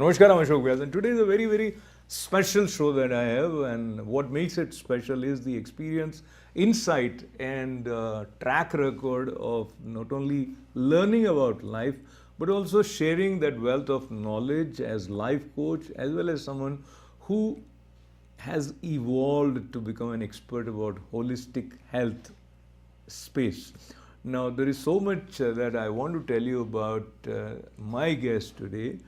Namaskar, I'm Ashok Vyas, and today is a very, very special show that I have, and what makes it special is the experience, insight, and track record of not only learning about life, but also sharing that wealth of knowledge as life coach, as well as someone who has evolved to become an expert about holistic health space. Now, there is so much that I want to tell you about my guest today.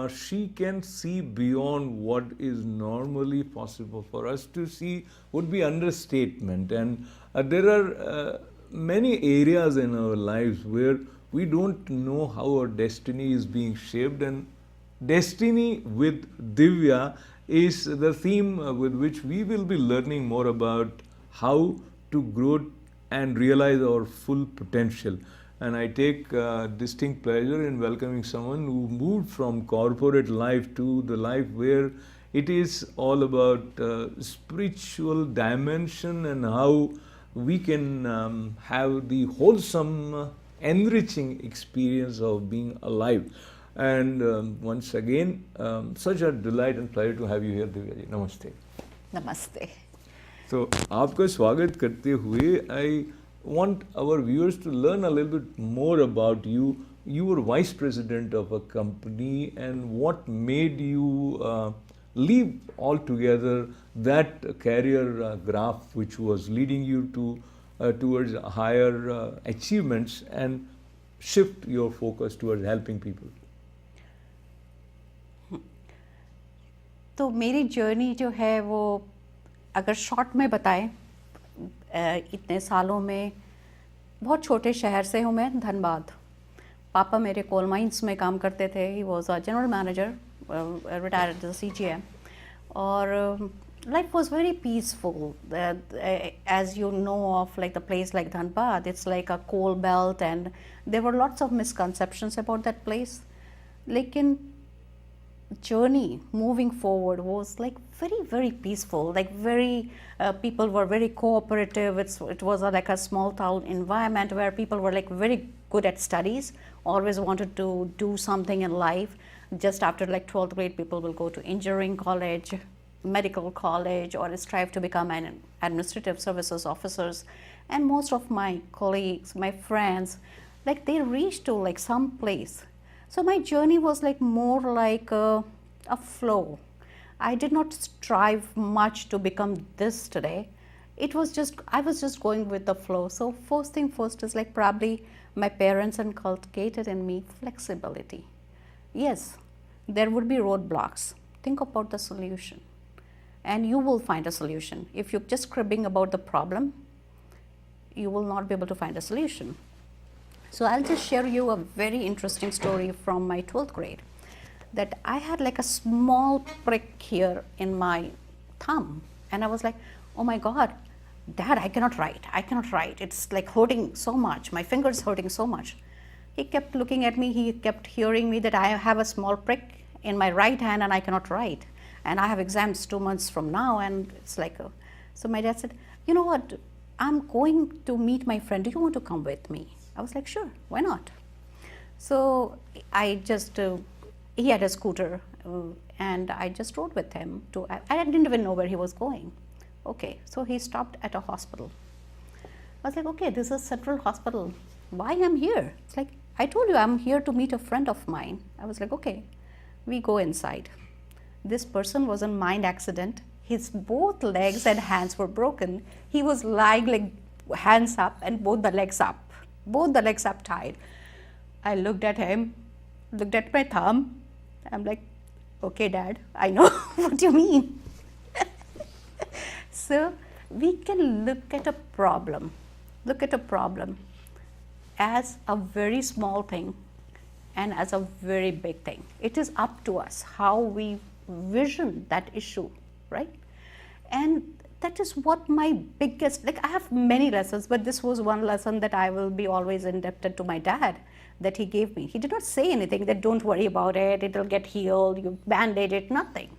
She can see beyond what is normally possible for us to see would be understatement, and there are many areas in our lives where we don't know how our destiny is being shaped, and Destiny with Divya is the theme with which we will be learning more about how to grow and realize our full potential. And I take distinct pleasure in welcoming someone who moved from corporate life to the life where it is all about spiritual dimension and how we can have the wholesome, enriching experience of being alive. And once again, such a delight and pleasure to have you here, Divya ji. Namaste. Namaste. So, आपका स्वागत करते हुए, I want our viewers to learn a little bit more about you. You were vice president of a company, and what made you leave altogether that career graph which was leading you to towards higher achievements and shift your focus towards helping people? तो मेरी journey जो है वो अगर short में बताएं, इतने सालों में बहुत छोटे शहर से हूँ मैं, धनबाद. पापा मेरे कोल माइंस में काम करते थे. He was a general manager, retired as CGM. और life was very peaceful. As you know of like the place like Dhanbad, it's like a coal belt, and there were lots of misconceptions about that place. लेकिन journey moving forward was like very peaceful, like very people were very cooperative. It was like a small town environment where people were like very good at studies, always wanted to do something in life. Just after like 12th grade, people will go to engineering college, medical college, or strive to become an administrative services officers. And most of my colleagues, my friends, like they reached to like some place. So my journey was like more like a flow. I did not strive much to become this today. It was just, I was just going with the flow. So first thing first is like probably my parents inculcated in me flexibility. Yes, there would be roadblocks. Think about the solution and you will find a solution. If you're just cribbing about the problem, you will not be able to find a solution. So I'll just share you a very interesting story from my 12th grade, that I had like a small prick here in my thumb, and I was like, oh my God, Dad, I cannot write. It's like hurting so much. My finger's hurting so much. He kept looking at me. He kept hearing me that I have a small prick in my right hand and I cannot write. And I have exams 2 months from now, and it's like, so my dad said, you know what, I'm going to meet my friend. Do you want to come with me? I was like, sure, why not? So I just, he had a scooter and I just rode with him to, I didn't even know where he was going. Okay, so he stopped at a hospital. I was like, okay, this is Central Hospital. Why I'm here? It's like, I told you I'm here to meet a friend of mine. I was like, okay, we go inside. This person was in mind accident. His both legs and hands were broken. He was lying like hands up and both the legs up tied. I looked at him, looked at my thumb. I'm like, okay, Dad, I know what you mean. So we can look at a problem as a very small thing and as a very big thing. It is up to us how we vision that issue, right? And that is what my biggest, like I have many lessons, but this was one lesson that I will be always indebted to my dad that he gave me. He did not say anything that don't worry about it, it'll get healed, you band-aid it, nothing.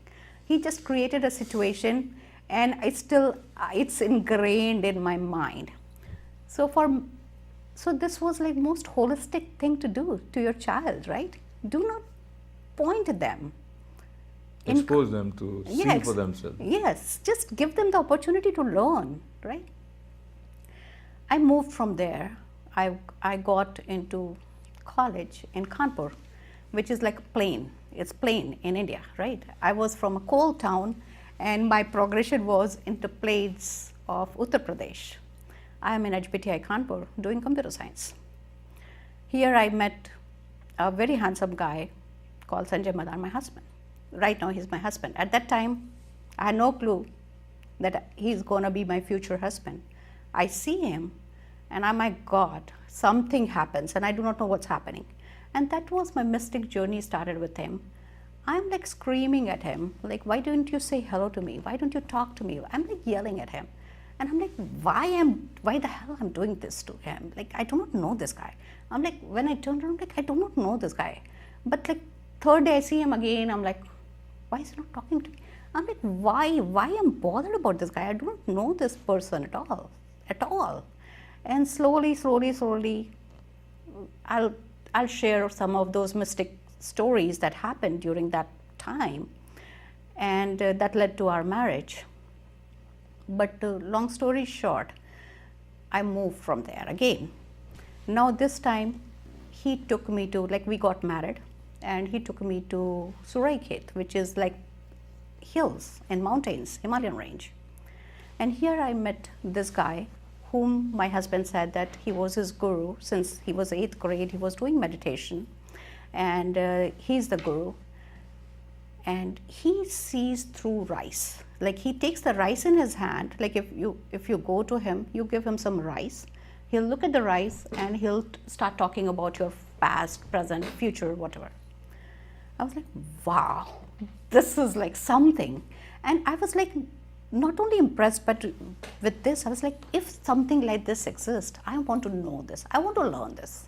He just created a situation, and it's ingrained in my mind. So this was like most holistic thing to do to your child, right? Do not point them. Expose them to see Yes, for themselves. yes, just give them the opportunity to learn, right? I moved from there. I got into college in Kanpur, which is like plain. It's plain in India, right? I was from a coal town, and my progression was into plains of Uttar Pradesh. I am in HBTI Kanpur doing computer science. Here I met a very handsome guy called Sanjay Madan, my husband. Right now he's my husband. At that time, I had no clue that he's gonna be my future husband. I see him and I'm my God, something happens and I do not know what's happening. And that was my mystic journey started with him. I'm like screaming at him, like, why don't you say hello to me? Why don't you talk to me? I'm like yelling at him. And I'm like, why the hell I'm doing this to him? Like, I do not know this guy. I'm like, when I turned around, like, I do not know this guy. But like, third day I see him again, I'm like, why is he not talking to me? I'm like, why I'm bothered about this guy? I do not know this person at all. And slowly, I'll share some of those mystic stories that happened during that time, and that led to our marriage. But long story short, I moved from there again. Now this time, he took me to, like, we got married, and he took me to Suraikhet, which is like hills and mountains, Himalayan range. And here I met this guy whom my husband said that he was his guru. Since he was 8th grade, he was doing meditation, and he's the guru. And he sees through rice. Like, he takes the rice in his hand. Like, if you go to him, you give him some rice, he'll look at the rice and he'll start talking about your past, present, future, whatever. I was like, wow, this is like something. And I was like, not only impressed, but with this, I was like, if something like this exists, I want to know this. I want to learn this.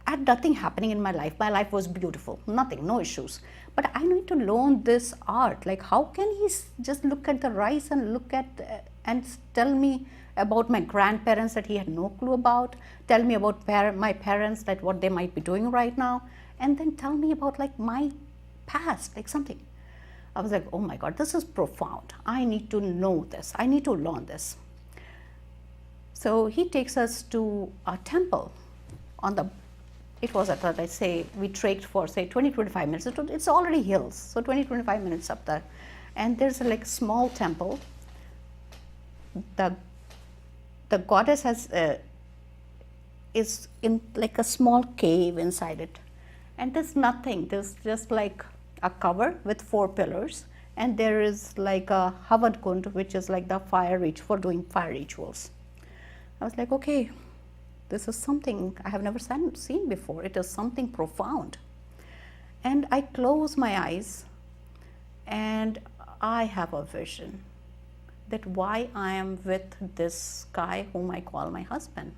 I had nothing happening in my life. My life was beautiful, nothing, no issues. But I need to learn this art. Like, how can he just look at the rice and look at and tell me about my grandparents that he had no clue about, tell me about my parents, that what they might be doing right now, and then tell me about like my past, like something. I was like, oh my God, this is profound. I need to know this. I need to learn this. So he takes us to a temple on the, it was at, I say, we trekked for say 20-25 minutes. It's already hills, so 20-25 minutes up there. And there's a like small temple. The goddess is in like a small cave inside it. And there's nothing, there's just like a cover with 4 pillars, and there is like a Havad Kund, which is like the for doing fire rituals. I was like, okay, this is something I have never seen before. It is something profound. And I close my eyes and I have a vision that why I am with this guy whom I call my husband.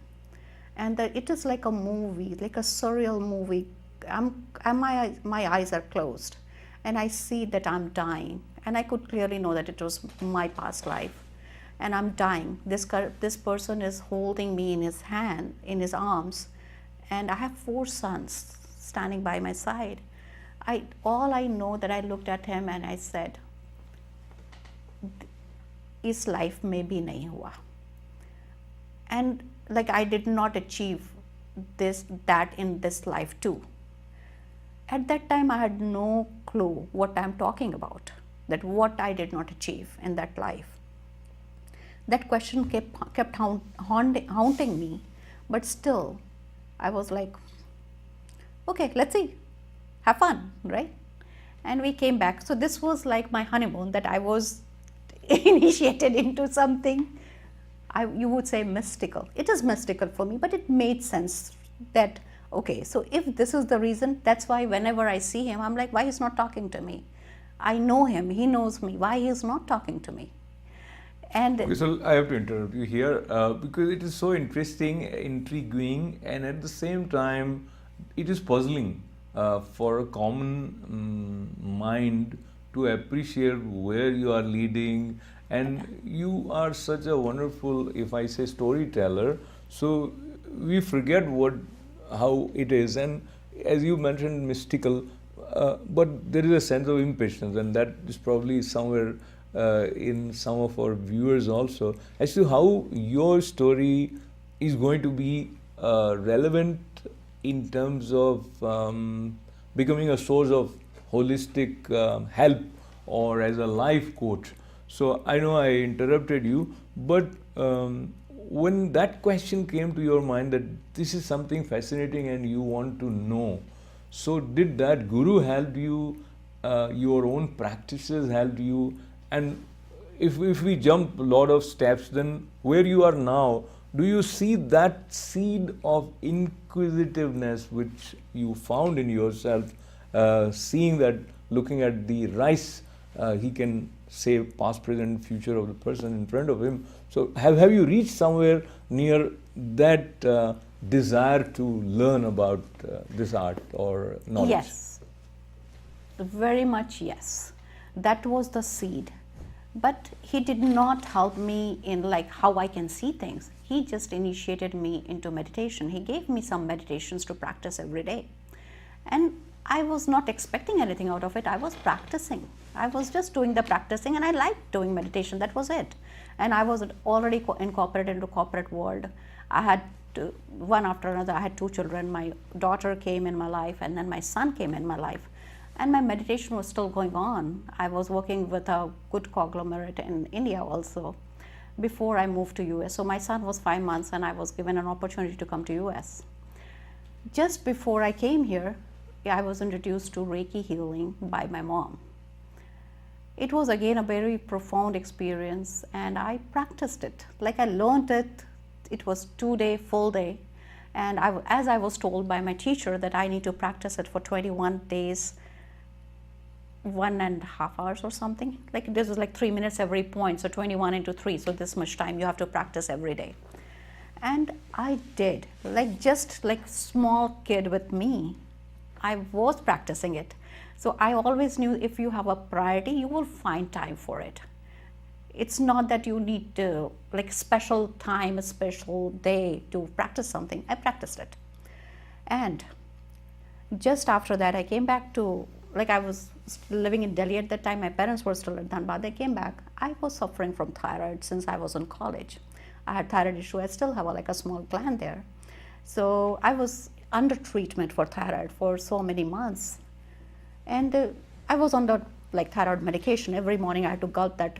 And that it is like a movie, like a surreal movie. My eyes are closed and I see that I'm dying, and I could clearly know that it was my past life, and I'm dying. This person is holding me in his hand, in his arms, and I have 4 sons standing by my side. All I know that I looked at him and I said, इस life में भी नहीं हुआ. And like, I did not achieve that in this life too. At that time, I had no clue what I'm talking about, that what I did not achieve in that life. That question kept haunting me, but still, I was like, okay, let's see, have fun, right? And we came back. So this was like my honeymoon, that I was initiated into something, you would say mystical. It is mystical for me, but it made sense that, okay, so if this is the reason, that's why whenever I see him, I'm like, why he's not talking to me? I know him, he knows me, why he is not talking to me? And so I have to interrupt you here because it is so interesting, intriguing, and at the same time, it is puzzling for a common mind to appreciate where you are leading. And you are such a wonderful, if I say, storyteller. So we forget how it is. And as you mentioned, mystical, but there is a sense of impatience, and that is probably somewhere in some of our viewers also, as to how your story is going to be relevant in terms of becoming a source of holistic help or as a life coach. So I know I interrupted you, but when that question came to your mind that this is something fascinating and you want to know, so did that guru help you? Your own practices helped you? And if we jump a lot of steps, then where you are now, do you see that seed of inquisitiveness which you found in yourself, seeing that, looking at the rice, he can say past, present, future of the person in front of him. So have you reached somewhere near that desire to learn about this art or knowledge? Yes, very much yes. That was the seed. But he did not help me in like how I can see things. He just initiated me into meditation. He gave me some meditations to practice every day. And I was not expecting anything out of it. I was practicing. I was just doing the practicing, and I liked doing meditation. That was it. And I was already incorporated into corporate world. I had one after another. I had 2 children. My daughter came in my life, and then my son came in my life. And my meditation was still going on. I was working with a good conglomerate in India also before I moved to US. So my son was 5 months, and I was given an opportunity to come to US. Just before I came here, I was introduced to Reiki healing by my mom. It was again a very profound experience, and I practiced it. Like I learned it. It was 2-day, full day. And as I was told by my teacher that I need to practice it for 21 days, 1.5 hours or something. Like this was like 3 minutes every point, so 21 into 3, so this much time you have to practice every day. And I did, like just like small kid with me, I was practicing it. So I always knew if you have a priority, you will find time for it. It's not that you need to like special time, a special day to practice something. I practiced it. And just after that, I came back to, like I was living in Delhi at that time. My parents were still at Dhanbad. They came back. I was suffering from thyroid since I was in college. I had thyroid issue. I still have like a small gland there. So I was under treatment for thyroid for so many months. And I was on the like thyroid medication. Every morning I had to gulp that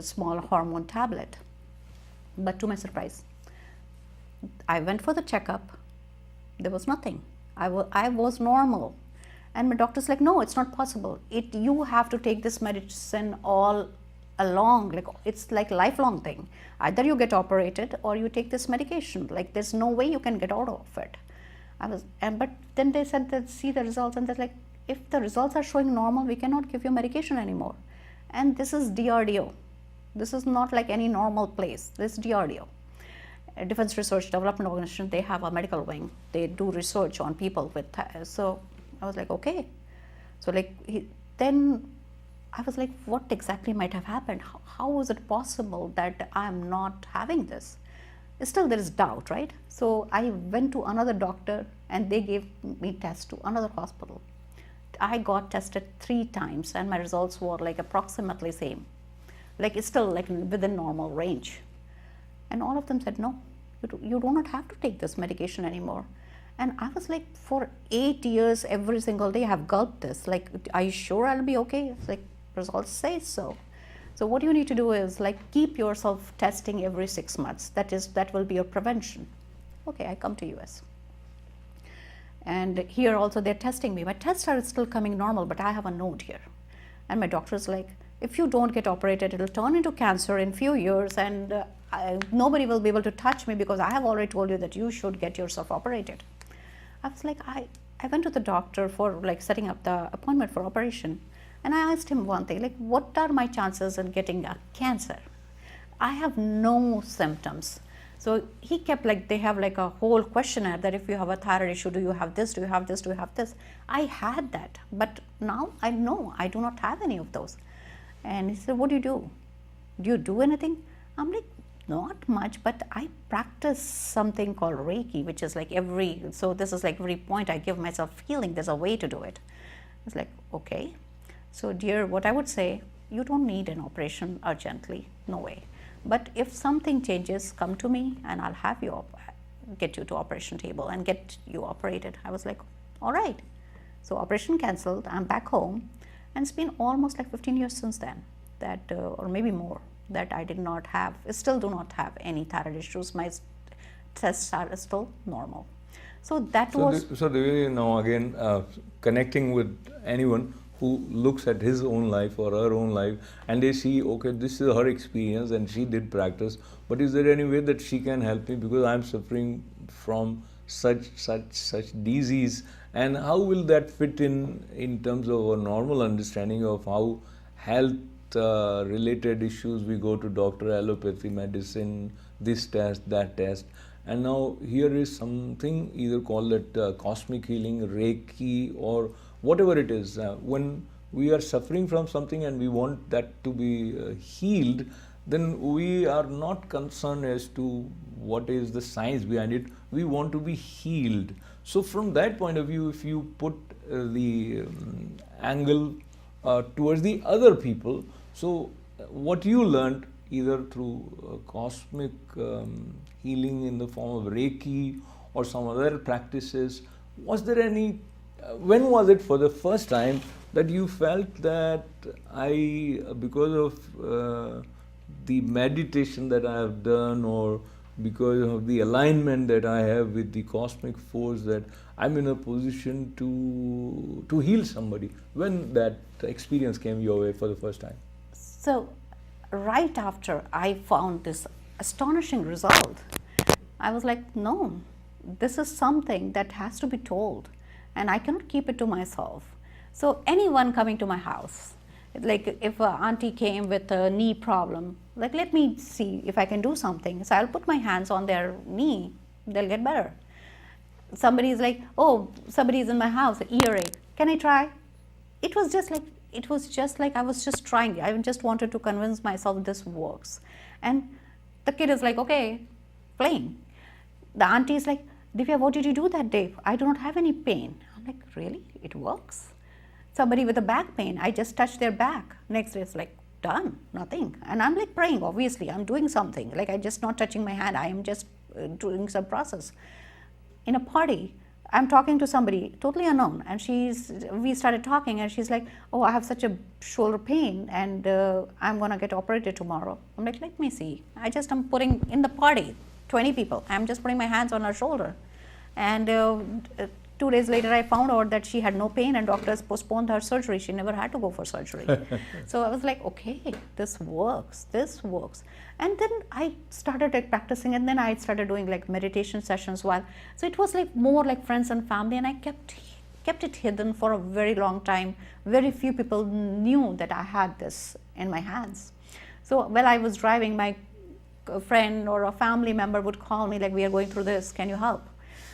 small hormone tablet. But to my surprise, I went for the checkup. There was nothing. I was normal. And my doctor's like, no, it's not possible. You have to take this medicine all along. Like it's like lifelong thing. Either you get operated or you take this medication. Like there's no way you can get out of it. But then they said that see the results, and they're like, if the results are showing normal, we cannot give you medication anymore. And this is DRDO. This is not like any normal place. This is DRDO. Defense Research Development Organization, they have a medical wing. They do research on people with, so I was like, okay. So like, then I was like, what exactly might have happened? How is it possible that I'm not having this? Still there is doubt, right? So I went to another doctor, and they gave me tests to another hospital. I got tested 3 times, and my results were like approximately same. Like it's still like within normal range. And all of them said, no, you do not have to take this medication anymore. And I was like, for 8 years, every single day I have gulped this. Like, are you sure I'll be okay? It's like, results say so. So what you need to do is like keep yourself testing every 6 months. That will be your prevention. Okay, I come to US. And here also they're testing me. My tests are still coming normal, but I have a node here. And my doctor's like, if you don't get operated, it'll turn into cancer in few years, and nobody will be able to touch me because I have already told you that you should get yourself operated. I was like, I went to the doctor for like setting up the appointment for operation. And I asked him one thing, like, what are my chances in getting a cancer? I have no symptoms. So he kept like, they have like a whole questionnaire that if you have a thyroid issue, do you have this, do you have this, do you have this? I had that, but now I know I do not have any of those. And he said, what do you do? Do you do anything? I'm like, not much, but I practice something called Reiki, which is like so this is like every point I give myself feeling, there's a way to do it. was like, okay. So dear, what I would say, you don't need an operation urgently, no way. But if something changes, come to me and I'll have you get you to operation table and get you operated. I was like, all right. So operation cancelled, I'm back home, and it's been almost like 15 years since then, that or maybe more, that I did not have, still do not have any thyroid issues. My tests are still normal. So that was... So now again, connecting with anyone who looks at his own life or her own life and they see, okay, this is her experience and she did practice, but is there any way that she can help me because I'm suffering from such disease, and how will that fit in terms of a normal understanding of how health related issues, we go to doctor, allopathy medicine, this test, that test, and now here is something either called it cosmic healing, Reiki, or whatever it is. When we are suffering from something and we want that to be healed, then we are not concerned as to what is the science behind it. We want to be healed. So from that point of view, if you put the angle towards the other people, so what you learned either through cosmic healing in the form of Reiki or some other practices, was there any, when was it for the first time that you felt that because of the meditation that I have done, or because of the alignment that I have with the cosmic force, that I'm in a position to heal somebody? When that experience came your way for the first time? So right after I found this astonishing result, I was like, no, this is something that has to be told, and I cannot keep it to myself. So anyone coming to my house, like if an auntie came with a knee problem, like let me see if I can do something. So I'll put my hands on their knee, they'll get better. Somebody is like, oh, somebody is in my house, earache, can I try? It was just like I was just trying. I just wanted to convince myself this works. And the kid is like, okay, playing. The auntie is like, Divya, what did you do that day? I do not have any pain. I'm like, really? It works? Somebody with a back pain, I just touched their back. Next day it's like, done, nothing. And I'm like praying, obviously, I'm doing something. Like I'm just not touching my hand, I am just doing some process. In a party, I'm talking to somebody totally unknown, and we started talking, and she's like, oh, I have such a shoulder pain, and I'm gonna get operated tomorrow. I'm like, let me see. I'm putting in the party, 20 people, I'm just putting my hands on her shoulder. And 2 days later, I found out that she had no pain, and doctors postponed her surgery. She never had to go for surgery. So I was like, okay, this works. And then I started practicing, and then I started doing like meditation sessions while. So it was like more like friends and family, and I kept it hidden for a very long time. Very few people knew that I had this in my hands. So while I was driving, my friend or a family member would call me like, we are going through this, can you help?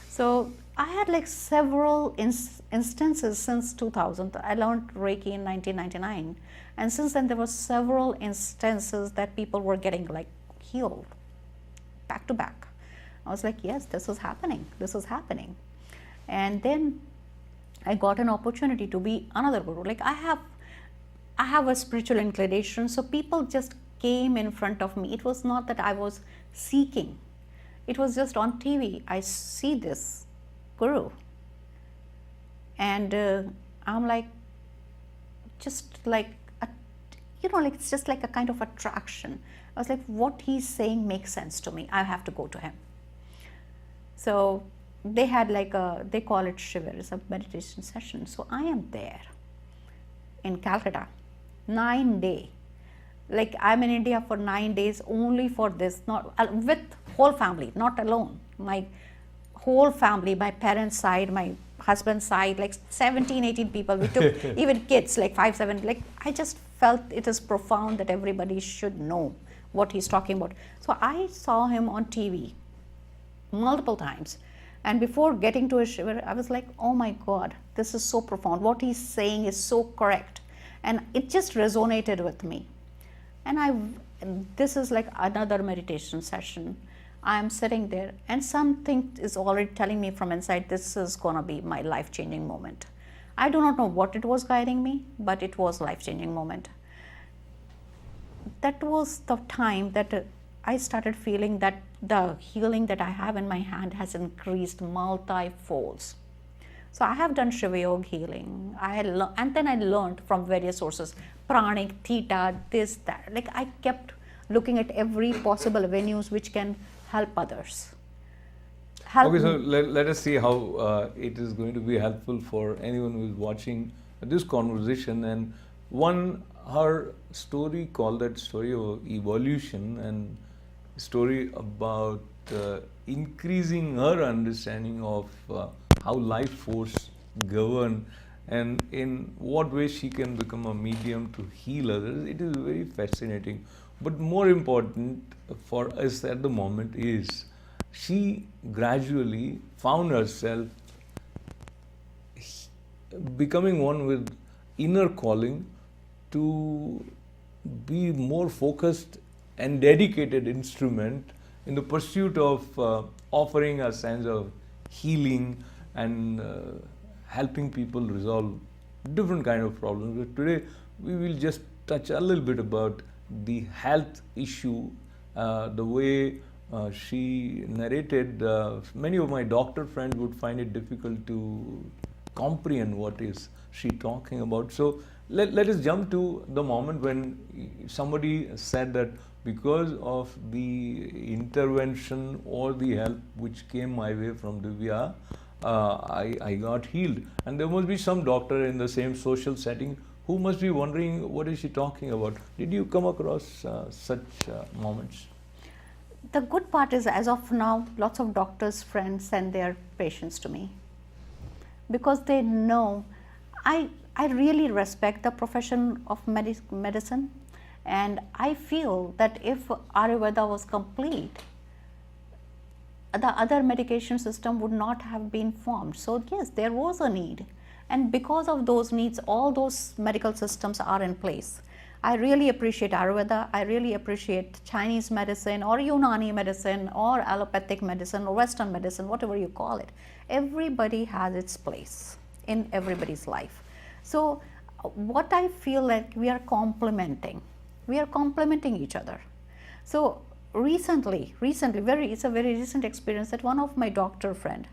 So I had like several instances since 2000. I learned Reiki in 1999, and since then there were several instances that people were getting like healed back to back. I was like, yes, this is happening. And then I got an opportunity to be another guru. Like I have a spiritual inclination, so people just came in front of me. It was not that I was seeking. It was just on TV. I see this guru, and I'm like, just like it's just like a kind of attraction. I was like, what he's saying makes sense to me. I have to go to him. So they had like they call it Shiva, it's a meditation session. So I am there in Calcutta, 9 days. Like I'm in India for 9 days only for this, not with whole family, not alone. My whole family, my parents' side, my husband's side, like 17, 18 people. We took even kids, like 5, 7. Like I just felt it is profound that everybody should know what he's talking about. So I saw him on TV multiple times. And before getting to a shiver, I was like, oh my God, this is so profound. What he's saying is so correct. And it just resonated with me. And this is like another meditation session. I'm sitting there and something is already telling me from inside, this is gonna be my life-changing moment. I do not know what it was guiding me, but it was life-changing moment. That was the time that I started feeling that the healing that I have in my hand has increased multi-folds. So I have done Shiva Yoga healing. And then I learned from various sources, pranic, theta, this, that. Like I kept looking at every possible avenues which can help others. Okay, so let us see how it is going to be helpful for anyone who is watching this conversation. And one, her story, called that story of evolution, and story about increasing her understanding of how life force govern, and in what way she can become a medium to heal others. It is very fascinating. But more important for us at the moment is she gradually found herself becoming one with inner calling to be more focused and dedicated instrument in the pursuit of offering a sense of healing and helping people resolve different kind of problems. But today we will just touch a little bit about the health issue, the way she narrated. Many of my doctor friends would find it difficult to comprehend what is she talking about. So let us jump to the moment when somebody said that because of the intervention or the help which came my way from Divya, I got healed. And there must be some doctor in the same social setting who must be wondering, what is she talking about? Did you come across such moments? The good part is, as of now, lots of doctors' friends send their patients to me because they know I really respect the profession of medicine, and I feel that if Ayurveda was complete, the other medication system would not have been formed. So yes, there was a need, and because of those needs, all those medical systems are in place. I really appreciate Ayurveda. I really appreciate Chinese medicine or Unani medicine or allopathic medicine or Western medicine, whatever you call it. Everybody has its place in everybody's life. So what I feel like we are complementing each other. So recently, it's a very recent experience that one of my doctor friend,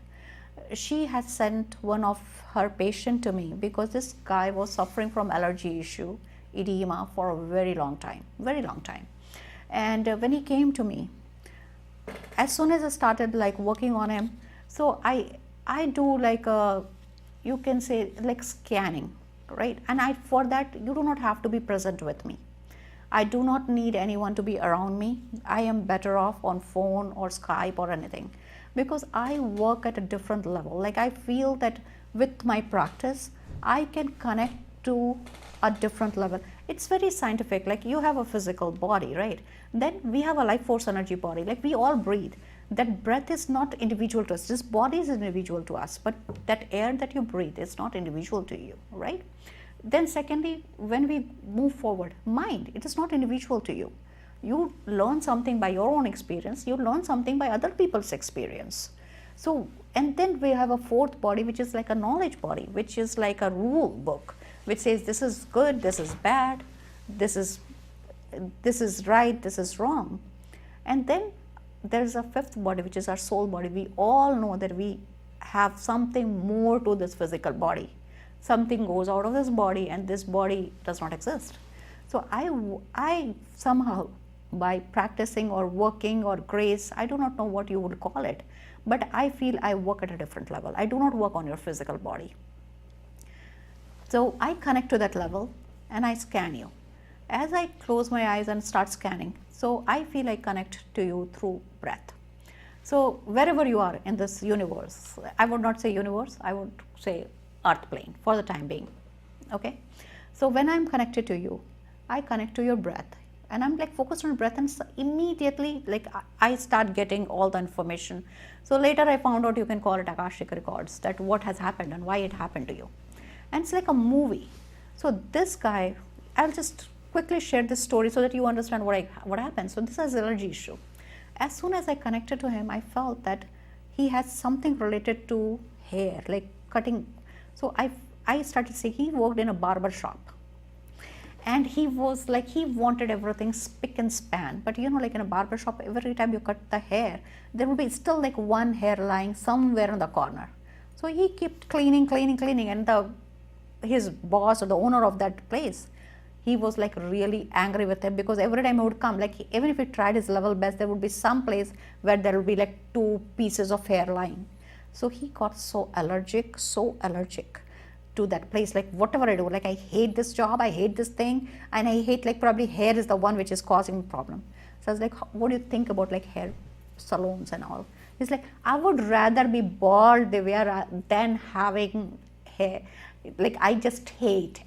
she has sent one of her patient to me because this guy was suffering from allergy issue, edema, for a very long time. And when he came to me, as soon as I started like working on him, so I do like you can say like scanning, right? And for that you do not have to be present with me. I do not need anyone to be around me. I am better off on phone or Skype or anything, because I work at a different level. Like I feel that with my practice, I can connect to a different level. It's very scientific. Like you have a physical body, right? Then we have a life force energy body. Like we all breathe. That breath is not individual to us. This body is individual to us, but that air that you breathe is not individual to you, right? Then secondly, when we move forward, mind, it is not individual to you. You learn something by your own experience. You learn something by other people's experience. So, and then we have a fourth body, which is like a knowledge body, which is like a rule book, which says this is good, this is bad, this is right, this is wrong. And then there's a fifth body, which is our soul body. We all know that we have something more to this physical body. Something goes out of this body and this body does not exist. So I somehow, by practicing or working or grace, I do not know what you would call it, but I feel I work at a different level. I do not work on your physical body. So I connect to that level and I scan you. As I close my eyes and start scanning, so I feel I connect to you through breath. So wherever you are in this universe, I would not say universe, I would say earth plane for the time being, okay? So when I'm connected to you, I connect to your breath and I'm like focused on breath, and immediately like I start getting all the information. So later I found out you can call it Akashic records, that what has happened and why it happened to you. And it's like a movie. So this guy, I'll just quickly share this story so that you understand what happened. So this is allergy issue. As soon as I connected to him, I felt that he has something related to hair, like cutting. So I started seeing, he worked in a barber shop. And he was like, he wanted everything spick and span. But you know, like in a barber shop, every time you cut the hair, there will be still like one hair lying somewhere in the corner. So he kept cleaning, and his boss or the owner of that place, he was like really angry with him, because every time he would come, like even if he tried his level best, there would be some place where there would be like 2 pieces of hair lying. So he got so allergic to that place. Like whatever I do, like I hate this job, I hate this thing, and I hate, like probably hair is the one which is causing problem. So I was like, what do you think about like hair salons and all? He's like, I would rather be bald, Divya, than having hair. Like I hate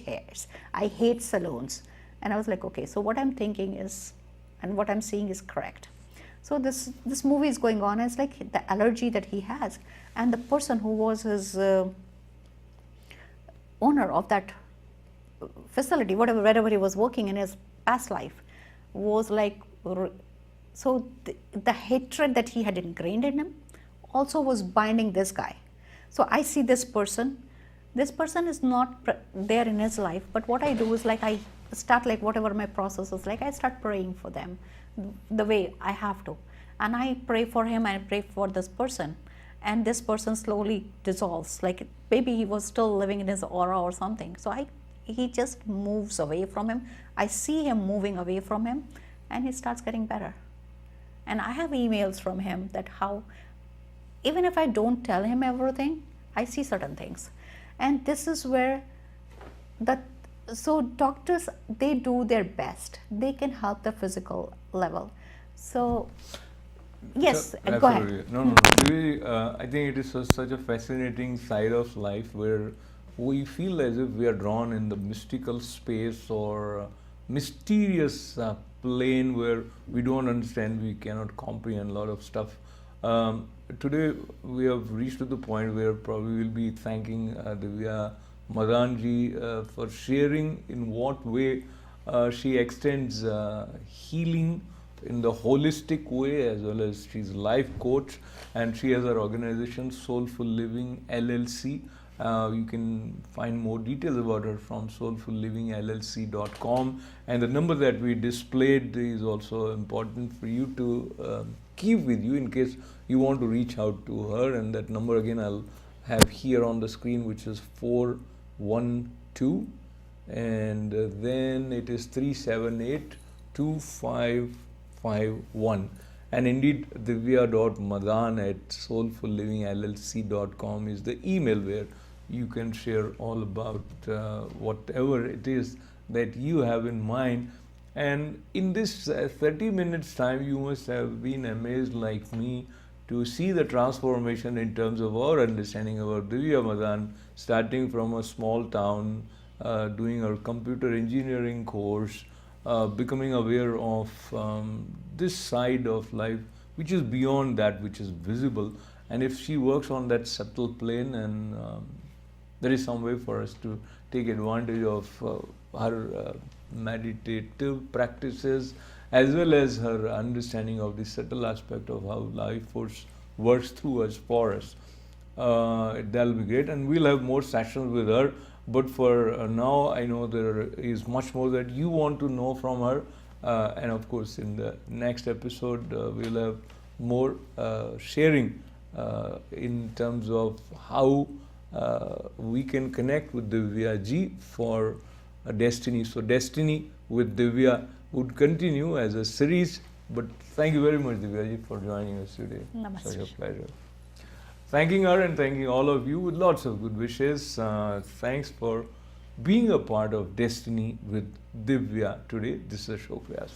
hairs, I hate salons. And I was like, okay, so what I'm thinking is, and what I'm seeing is correct. So this movie is going on, and it's like the allergy that he has, and the person who was his owner of that facility, wherever he was working in his past life, was like, so the hatred that he had ingrained in him also was binding this guy. So I see this person is not there in his life, but what I do is like I start, like whatever my process is, like I start praying for them the way I have to, and I pray for him, I pray for this person, and this person slowly dissolves. Like maybe he was still living in his aura or something. So he just moves away from him. I see him moving away from him, and he starts getting better. And I have emails from him that how, even if I don't tell him everything, I see certain things. And this is where so doctors, they do their best. They can help the physical level. So yes, So, go ahead. No. Really, I think it is such a fascinating side of life where we feel as if we are drawn in the mystical space or mysterious plane where we don't understand, we cannot comprehend a lot of stuff. Today we have reached to the point where probably we'll be thanking Divya Madan ji for sharing in what way she extends healing in the holistic way, as well as she's a life coach, and she has her organization Soulful Living LLC. You can find more details about her from soulfullivingllc.com, and the number that we displayed is also important for you to keep with you in case you want to reach out to her. And that number again I'll have here on the screen, which is 412, and then it is 378-2551. And indeed, divya.madan@soulfullivingllc.com is the email where you can share all about whatever it is that you have in mind. And in this 30 minutes time, you must have been amazed like me to see the transformation in terms of our understanding about Divya Madan, starting from a small town, doing her computer engineering course, becoming aware of this side of life which is beyond that which is visible. And if she works on that subtle plane, and there is some way for us to take advantage of her meditative practices, as well as her understanding of the subtle aspect of how life force works through us, for us. That'll be great, and we'll have more sessions with her. But for now, I know there is much more that you want to know from her, and of course in the next episode we'll have more sharing in terms of how we can connect with Divya ji for destiny. So Destiny with Divya would continue as a series, but thank you very much, Divya ji, for joining us today. Namaste. Such a pleasure. Thanking her and thanking all of you with lots of good wishes. Thanks for being a part of Destiny with Divya today. This is Ashok Vyas.